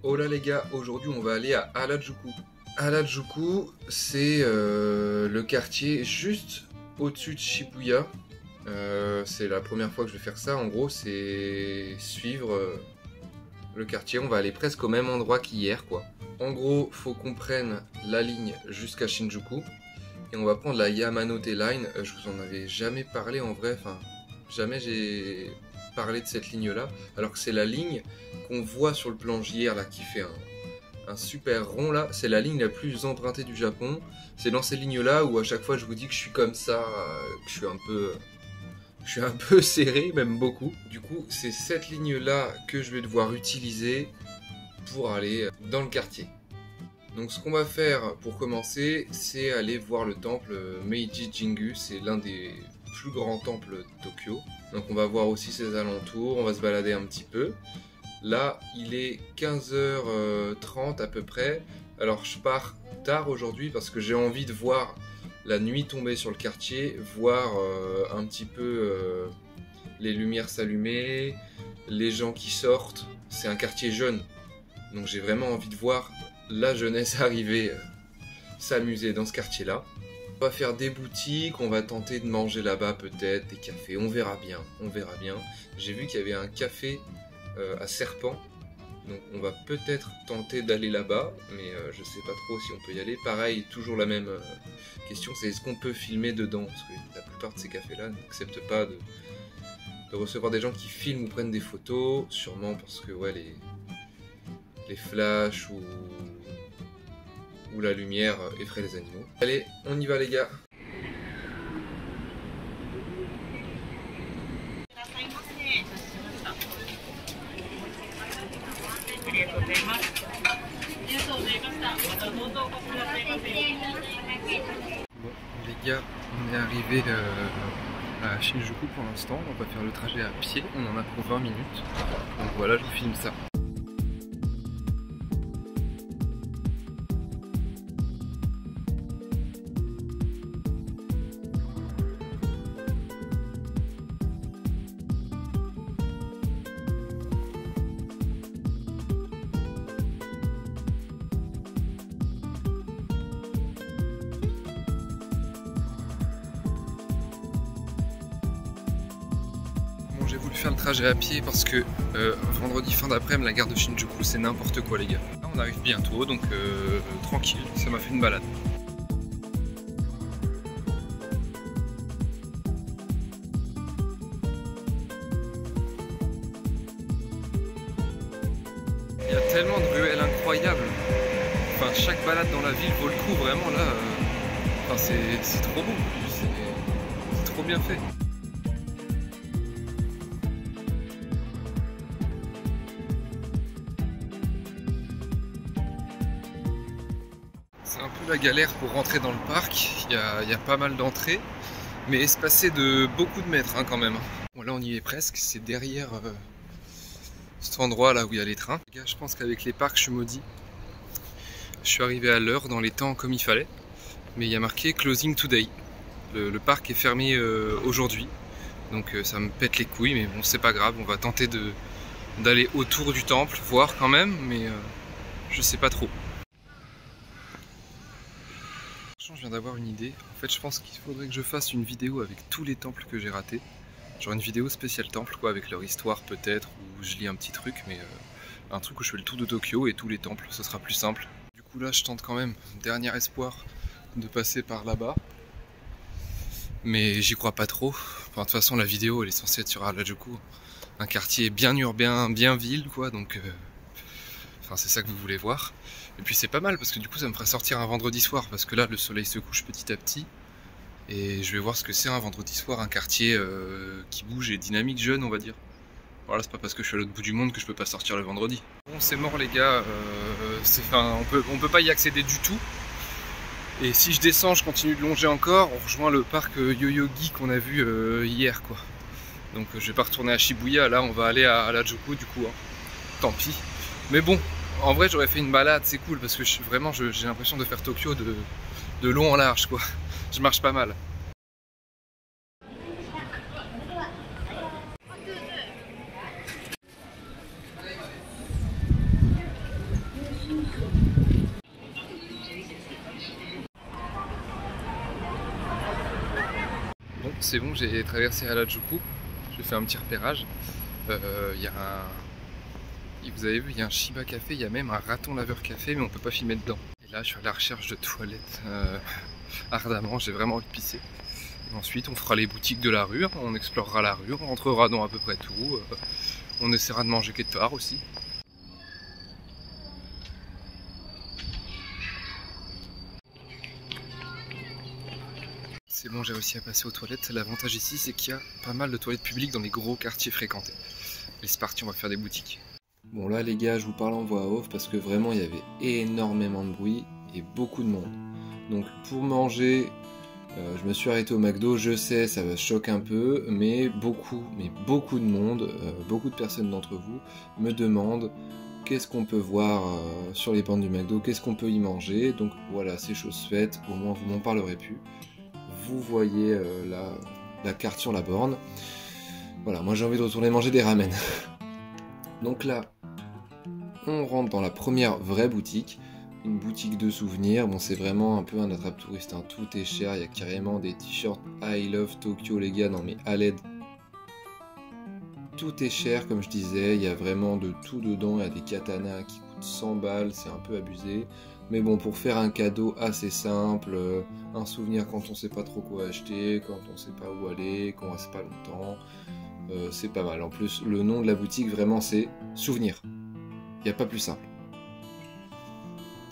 Oh là les gars, aujourd'hui on va aller à Harajuku. Harajuku, c'est le quartier juste au-dessus de Shibuya. C'est la première fois que je vais faire ça. En gros, c'est suivre le quartier. On va aller presque au même endroit qu'hier, quoi. En gros, faut qu'on prenne la ligne jusqu'à Shinjuku. Et on va prendre la Yamanote Line. Je vous en avais jamais parlé en vrai. Enfin, jamais j'ai parlé de cette ligne-là. Alors que c'est la ligne qu'on voit sur le plan JR là, qui fait un super rond là. C'est la ligne la plus empruntée du Japon. C'est dans ces lignes-là où à chaque fois je vous dis que je suis comme ça, que je suis un peu serré, même beaucoup. Du coup, c'est cette ligne-là que je vais devoir utiliser pour aller dans le quartier. Donc ce qu'on va faire pour commencer, c'est aller voir le temple Meiji Jingu. C'est l'un des plus grands temples de Tokyo. Donc on va voir aussi ses alentours, on va se balader un petit peu. Là, il est 15h30 à peu près. Alors je pars tard aujourd'hui parce que j'ai envie de voir la nuit tomber sur le quartier, voir un petit peu les lumières s'allumer, les gens qui sortent. C'est un quartier jeune, donc j'ai vraiment envie de voir la jeunesse arriver s'amuser dans ce quartier-là. On va faire des boutiques, on va tenter de manger là-bas peut-être, des cafés, on verra bien, on verra bien. J'ai vu qu'il y avait un café à Serpent, donc on va peut-être tenter d'aller là-bas, mais je sais pas trop si on peut y aller. Pareil, toujours la même question, c'est est-ce qu'on peut filmer dedans, parce que la plupart de ces cafés-là n'acceptent pas de recevoir des gens qui filment ou prennent des photos, sûrement parce que ouais, les flashs ou la lumière effraie les animaux. Allez, on y va les gars. Bon, les gars, on est arrivé à Shinjuku pour l'instant. On va faire le trajet à pied. On en a pour 20 minutes. Donc voilà, je vous filme ça. J'ai voulu faire le trajet à pied parce que vendredi fin d'après-midi, la gare de Shinjuku, c'est n'importe quoi les gars. Là, on arrive bientôt, donc tranquille, ça m'a fait une balade. Il y a tellement de ruelles incroyables. Enfin, chaque balade dans la ville vaut le coup, vraiment là. Enfin, c'est trop beau, c'est trop bien fait. C'est un peu la galère pour rentrer dans le parc, il y a pas mal d'entrées, mais espacé de beaucoup de mètres hein, quand même. Bon là on y est presque, c'est derrière cet endroit là où il y a les trains. Les gars, je pense qu'avec les parcs je suis maudit. Je suis arrivé à l'heure, dans les temps comme il fallait, mais il y a marqué Closing Today. Le parc est fermé aujourd'hui, donc ça me pète les couilles, mais bon c'est pas grave, on va tenter d'aller autour du temple, voir quand même, mais je sais pas trop. Je viens d'avoir une idée. En fait, je pense qu'il faudrait que je fasse une vidéo avec tous les temples que j'ai ratés. Genre une vidéo spéciale temple, quoi, avec leur histoire peut-être, où je lis un petit truc, mais un truc où je fais le tour de Tokyo et tous les temples, ce sera plus simple. Du coup là, je tente quand même, dernier espoir, de passer par là-bas. Mais j'y crois pas trop. Enfin, de toute façon, la vidéo, elle est censée être sur Harajuku. Un quartier bien urbain, bien ville, quoi, donc... Enfin, c'est ça que vous voulez voir. Et puis c'est pas mal parce que du coup ça me fera sortir un vendredi soir parce que là le soleil se couche petit à petit et je vais voir ce que c'est un vendredi soir, un quartier qui bouge et dynamique, jeune on va dire. Voilà, c'est pas parce que je suis à l'autre bout du monde que je peux pas sortir le vendredi. Bon, c'est mort les gars, on peut pas y accéder du tout. Et si je descends, je continue de longer encore, on rejoint le parc Yoyogi qu'on a vu hier quoi. Donc je vais pas retourner à Shibuya, là on va aller à Harajuku du coup, hein. Tant pis. Mais bon, en vrai j'aurais fait une balade, c'est cool parce que vraiment j'ai l'impression de faire Tokyo de long en large quoi. Je marche pas mal. C'est bon, j'ai traversé Harajuku, j'ai fait un petit repérage. Il y a vous avez vu, il y a un Shiba Café, il y a même un raton laveur café, mais on peut pas filmer dedans. Et là, je suis à la recherche de toilettes ardemment, j'ai vraiment envie de pisser. Et ensuite, on fera les boutiques de la rue, on explorera la rue, on rentrera dans à peu près tout. On essaiera de manger quelque part aussi. C'est bon, j'ai réussi à passer aux toilettes. L'avantage ici, c'est qu'il y a pas mal de toilettes publiques dans les gros quartiers fréquentés. Et c'est parti, on va faire des boutiques. Bon là les gars, je vous parle en voix off parce que vraiment il y avait énormément de bruit et beaucoup de monde. Donc pour manger, je me suis arrêté au McDo, je sais ça va choquer un peu, mais beaucoup de monde, beaucoup de personnes d'entre vous me demandent qu'est-ce qu'on peut voir sur les bancs du McDo, qu'est-ce qu'on peut y manger. Donc voilà, c'est chose faite, au moins vous m'en parlerez plus. Vous voyez la carte sur la borne. Voilà, moi j'ai envie de retourner manger des ramen. Donc là, on rentre dans la première vraie boutique, une boutique de souvenirs. Bon, c'est vraiment un peu un attrape-touriste, hein. Tout est cher, il y a carrément des t-shirts I Love Tokyo, les gars, non mais à l'aide. Tout est cher, comme je disais, il y a vraiment de tout dedans, il y a des katanas qui coûtent 100 balles, c'est un peu abusé. Mais bon, pour faire un cadeau assez simple, un souvenir quand on sait pas trop quoi acheter, quand on sait pas où aller, qu'on reste pas longtemps, c'est pas mal. En plus, le nom de la boutique, vraiment, c'est Souvenir. Il n'y a pas plus simple.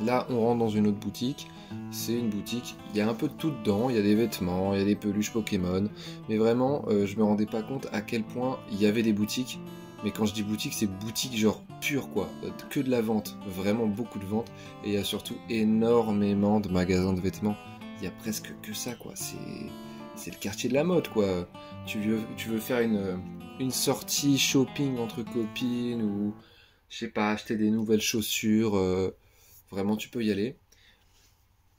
Là, on rentre dans une autre boutique. C'est une boutique, il y a un peu de tout dedans. Il y a des vêtements, il y a des peluches Pokémon. Mais vraiment, je me rendais pas compte à quel point il y avait des boutiques. Mais quand je dis boutique, c'est boutique genre pure quoi. Que de la vente. Vraiment beaucoup de vente. Et il y a surtout énormément de magasins de vêtements. Il y a presque que ça quoi. C'est le quartier de la mode quoi. Tu veux faire une sortie shopping entre copines ou je sais pas, acheter des nouvelles chaussures, vraiment tu peux y aller.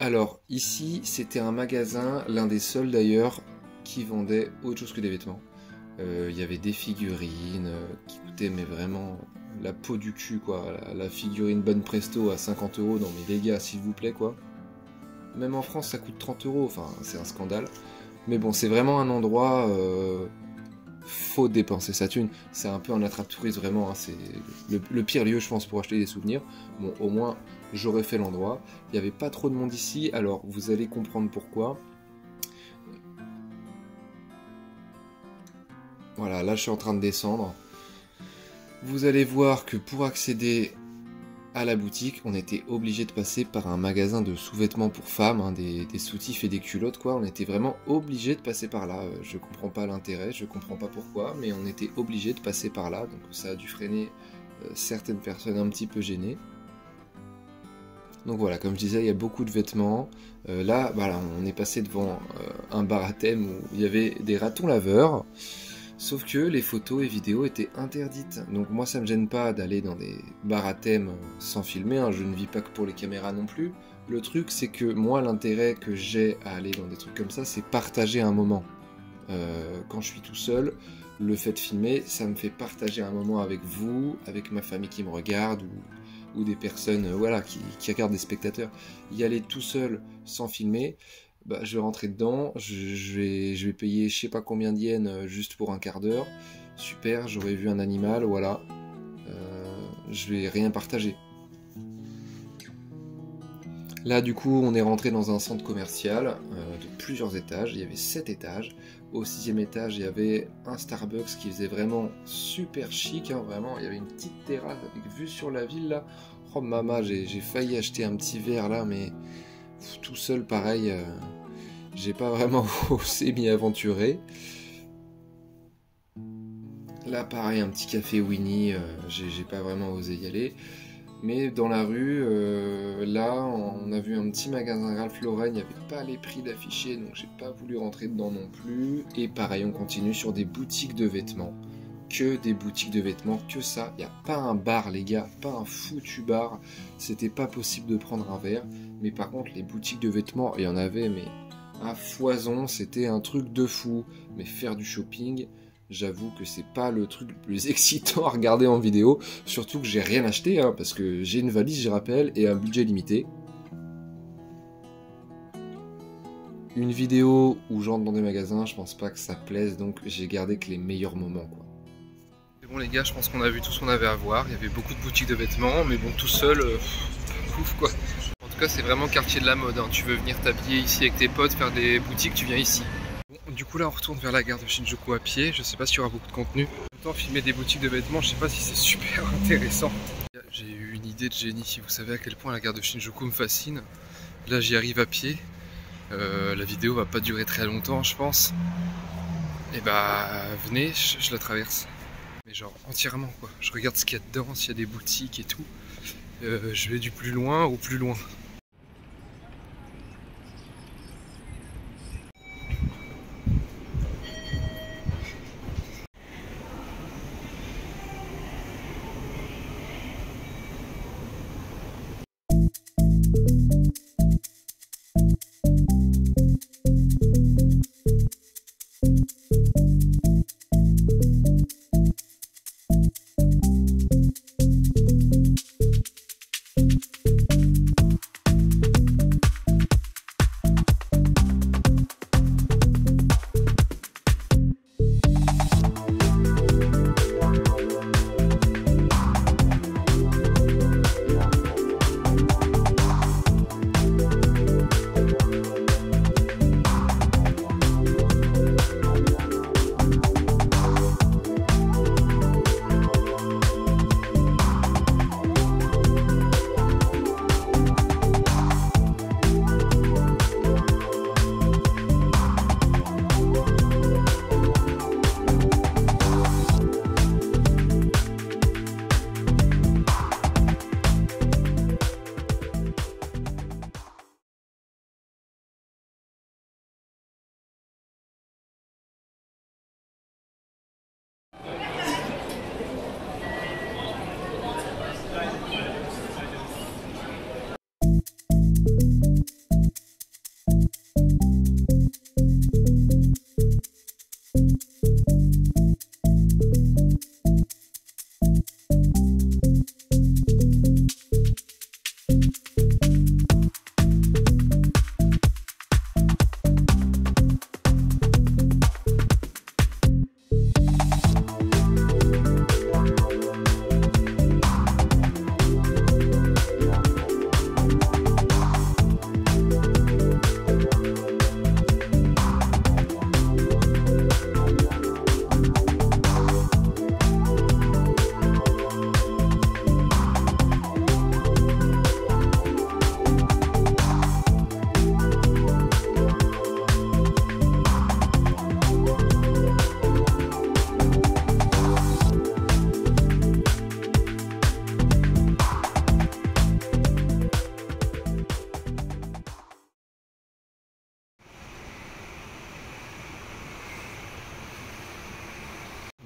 Alors ici c'était un magasin, l'un des seuls d'ailleurs, qui vendait autre chose que des vêtements. Il y avait des figurines qui coûtaient mais vraiment la peau du cul quoi. La figurine Bonne Presto à 50 €, non mais les gars s'il vous plaît quoi. Même en France ça coûte 30 €, enfin c'est un scandale. Mais bon c'est vraiment un endroit... faut dépenser sa thune, c'est un peu un attrape-touriste vraiment, hein. C'est le pire lieu je pense pour acheter des souvenirs. Bon au moins j'aurais fait l'endroit, il n'y avait pas trop de monde ici, alors vous allez comprendre pourquoi. Voilà, là je suis en train de descendre. Vous allez voir que pour accéder à la boutique, on était obligé de passer par un magasin de sous-vêtements pour femmes, hein, des soutifs et des culottes quoi. On était vraiment obligé de passer par là. Je comprends pas l'intérêt, je comprends pas pourquoi, mais on était obligé de passer par là, donc ça a dû freiner certaines personnes un petit peu gênées. Donc voilà, comme je disais, il y a beaucoup de vêtements. Là, voilà, on est passé devant un bar à thème où il y avait des ratons laveurs. Sauf que les photos et vidéos étaient interdites. Donc moi ça me gêne pas d'aller dans des bars à thème sans filmer, hein. Je ne vis pas que pour les caméras non plus. Le truc c'est que moi l'intérêt que j'ai à aller dans des trucs comme ça, c'est partager un moment. Quand je suis tout seul, le fait de filmer, ça me fait partager un moment avec vous, avec ma famille qui me regarde, ou des personnes voilà, qui regardent des spectateurs. Y aller tout seul sans filmer... Bah, je vais rentrer dedans, je vais payer je sais pas combien d'yens juste pour un quart d'heure. Super, j'aurais vu un animal, voilà. Je vais rien partager. Là du coup on est rentré dans un centre commercial de plusieurs étages, il y avait 7 étages. Au 6e étage il y avait un Starbucks qui faisait vraiment super chic, hein, vraiment. Il y avait une petite terrasse avec vue sur la ville là. Oh maman, j'ai failli acheter un petit verre là, mais tout seul pareil, j'ai pas vraiment osé m'y aventurer. Là pareil, un petit café Winnie, j'ai pas vraiment osé y aller. Mais dans la rue, là on a vu un petit magasin Ralph Lauren, il n'y avait pas les prix d'affichés, donc j'ai pas voulu rentrer dedans non plus. Et pareil, on continue sur des boutiques de vêtements. Que des boutiques de vêtements, que ça. Il n'y a pas un bar les gars, pas un foutu bar. C'était pas possible de prendre un verre. Mais par contre les boutiques de vêtements, il y en avait mais à foison, c'était un truc de fou. Mais faire du shopping, j'avoue que c'est pas le truc le plus excitant à regarder en vidéo. Surtout que j'ai rien acheté, hein, parce que j'ai une valise, je rappelle, et un budget limité. une vidéo où j'entre dans des magasins, je pense pas que ça plaise, donc j'ai gardé que les meilleurs moments, quoi. C'est bon les gars, je pense qu'on a vu tout ce qu'on avait à voir. Il y avait beaucoup de boutiques de vêtements, mais bon, tout seul, ouf quoi. En tout cas, c'est vraiment quartier de la mode, hein. Tu veux venir t'habiller ici avec tes potes, faire des boutiques, tu viens ici. Bon, du coup là, on retourne vers la gare de Shinjuku à pied. Je sais pas s'il y aura beaucoup de contenu. En même temps, filmer des boutiques de vêtements, je sais pas si c'est super intéressant. J'ai eu une idée de génie, si vous savez à quel point la gare de Shinjuku me fascine. Là, j'y arrive à pied. La vidéo va pas durer très longtemps, je pense. Et bah, venez, je la traverse. Mais genre entièrement, quoi. Je regarde ce qu'il y a dedans, s'il y a des boutiques et tout. Je vais du plus loin au plus loin.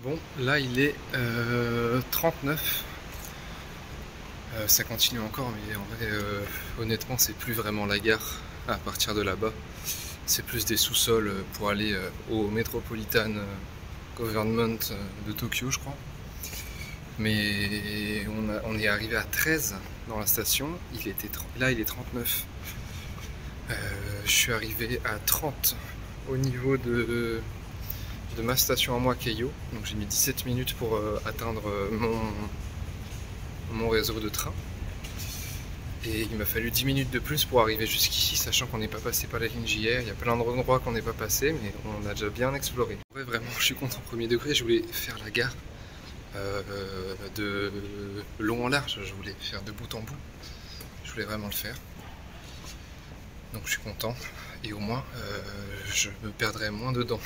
Bon, là il est 39. Ça continue encore, mais en vrai, honnêtement, c'est plus vraiment la gare à partir de là-bas. C'est plus des sous-sols pour aller au Metropolitan Government de Tokyo, je crois. Mais on est arrivé à 13 dans la station. Là, il est 39. Je suis arrivé à 30 au niveau de ma station à moi, Keio. Donc j'ai mis 17 minutes pour atteindre mon réseau de train. Et il m'a fallu 10 minutes de plus pour arriver jusqu'ici, sachant qu'on n'est pas passé par la ligne JR. Il y a plein d'endroits qu'on n'est pas passé, mais on a déjà bien exploré. En vrai, vraiment, je suis contre au premier degré. Je voulais faire la gare de long en large. Je voulais faire de bout en bout. Je voulais vraiment le faire. Donc je suis content. Et au moins, je me perdrai moins dedans.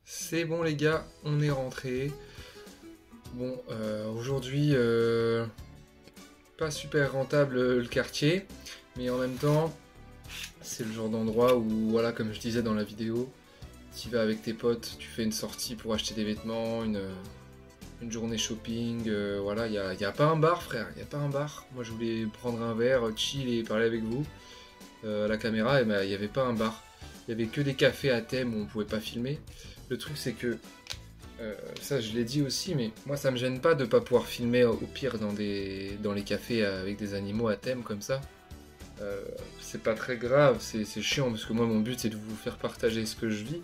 C'est bon les gars, on est rentré. Bon, aujourd'hui, pas super rentable le quartier, mais en même temps, c'est le genre d'endroit où, voilà, comme je disais dans la vidéo, tu vas avec tes potes, tu fais une sortie pour acheter des vêtements, une journée shopping, voilà, y a pas un bar frère, y a pas un bar. Moi je voulais prendre un verre, chill et parler avec vous à la caméra, et ben il y avait pas un bar. Il y avait que des cafés à thème où on pouvait pas filmer. Le truc c'est que, ça je l'ai dit aussi, mais moi ça me gêne pas de pas pouvoir filmer au pire dans les cafés avec des animaux à thème comme ça. C'est pas très grave, c'est chiant parce que moi mon but c'est de vous faire partager ce que je vis.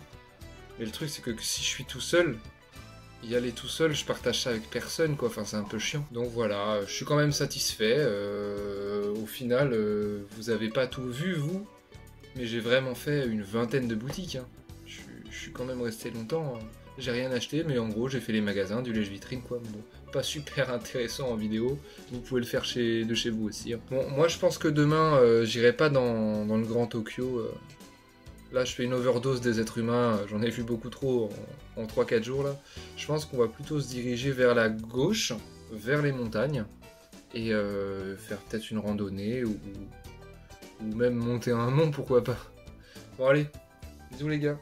Mais le truc c'est que si je suis tout seul, y aller tout seul, je partage ça avec personne quoi, enfin c'est un peu chiant. Donc voilà, je suis quand même satisfait. Au final, vous avez pas tout vu vous, mais j'ai vraiment fait une vingtaine de boutiques. Hein. Je suis quand même resté longtemps. Hein. J'ai rien acheté, mais en gros j'ai fait les magasins, du lèche-vitrine quoi. Bon, pas super intéressant en vidéo, vous pouvez le faire de chez vous aussi. Hein. Bon, moi je pense que demain j'irai pas dans le Grand Tokyo. Là, je fais une overdose des êtres humains, j'en ai vu beaucoup trop en 3-4 jours là. Je pense qu'on va plutôt se diriger vers la gauche, vers les montagnes, et faire peut-être une randonnée ou même monter un mont, pourquoi pas. Bon, allez, bisous les gars.